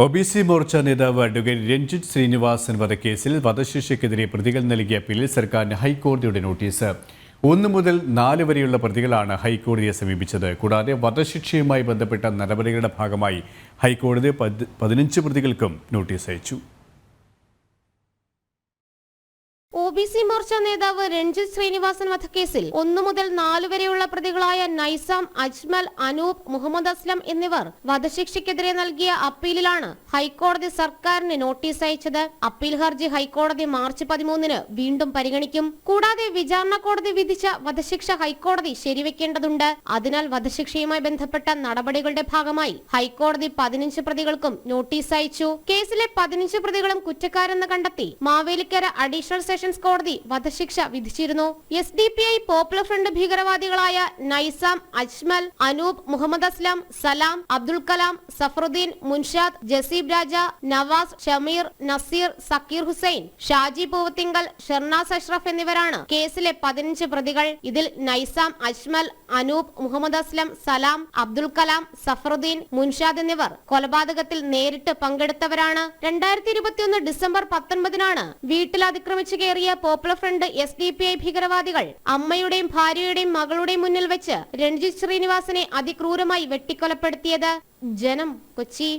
OBC Morcha നേതാവ് advocate Ranjith Sreenivasan വധക്കേസിൽ വധശിക്ഷയ്ക്കെതിരെ പ്രതികൾ നൽകിയ അപ്പീലിൽ സർക്കാരിന് ഹൈക്കോടതിയുടെ നോട്ടീസ്. 1 മുതൽ 4 വരെയുള്ള പ്രതികളാണ് ഹൈക്കോടതിയെ സമീപിച്ചത്. കൂടാതെ വധശിക്ഷയുമായി ബന്ധപ്പെട്ട നടപടികളുടെ ഭാഗമായി ഹൈക്കോടതി 15 പ്രതികൾക്കും നോട്ടീസ് അയച്ചു. ഒബിസി മോർച്ച നേതാവ് രഞ്ജിത്ത് ശ്രീനിവാസൻ വധക്കേസിൽ 1 മുതൽ 4 വരെയുള്ള പ്രതികളായ നൈസാം, അജ്മൽ, അനൂപ്, മുഹമ്മദ് അസ്ലം എന്നിവർ വധശിക്ഷയ്ക്കെതിരെ നൽകിയ അപ്പീലിലാണ് ഹൈക്കോടതി സർക്കാരിന് നോട്ടീസ് അയച്ചത്. അപ്പീൽ ഹർജി ഹൈക്കോടതി മാർച്ച് 13-ന് വീണ്ടും പരിഗണിക്കും. കൂടാതെ വിചാരണ കോടതി വിധിച്ച വധശിക്ഷ ഹൈക്കോടതി ശരിവെക്കേണ്ടതുണ്ട്. അതിനാൽ വധശിക്ഷയുമായി ബന്ധപ്പെട്ട നടപടികളുടെ ഭാഗമായി ഹൈക്കോടതി 15 പ്രതികൾക്കും നോട്ടീസ് അയച്ചു. കേസിലെ 15 പ്രതികളും കുറ്റക്കാരെന്ന് കണ്ടെത്തി മാവേലിക്കര അഡീഷണൽ സെഷൻസ് കോടതി വധശിക്ഷ വിധിച്ചിരുന്നു. SDPI പോപ്പുലർ ഫ്രണ്ട് ഭീകരവാദികളായ നൈസാം, അജ്മൽ, അനൂപ്, മുഹമ്മദ് അസ്ലം, സലാം, അബ്ദുൽ കലാം, സഫറുദ്ദീൻ, മുൻഷാദ്, ജസീബ് രാജ, നവാസ്, ഷമീർ, നസീർ, സക്കീർ ഹുസൈൻ, ഷാജി പൂവത്തിങ്കൽ, ഷർനാസ് അഷ്റഫ് എന്നിവരാണ് കേസിലെ 15 പ്രതികൾ. ഇതിൽ നൈസാം, അജ്മൽ, അനൂപ്, മുഹമ്മദ് അസ്ലം, സലാം, അബ്ദുൽ കലാം, സഫറുദ്ദീൻ, മുൻഷാദ് എന്നിവർ കൊലപാതകത്തിൽ നേരിട്ട് പങ്കെടുത്തവരാണ്. 2021 ഡിസംബർ 19-നാണ് വീട്ടിൽ അതിക്രമിച്ചു കയറിയ പോപ്പുലർ ഫ്രണ്ട് SDPI ഭീകരവാദികൾ അമ്മയുടെയും ഭാര്യയുടെയും മകളുടെയും മുന്നിൽ വെച്ച് രഞ്ജിത്ത് ശ്രീനിവാസനെ അതിക്രൂരമായി വെട്ടിക്കൊലപ്പെടുത്തിയത്. ജനം, കൊച്ചി.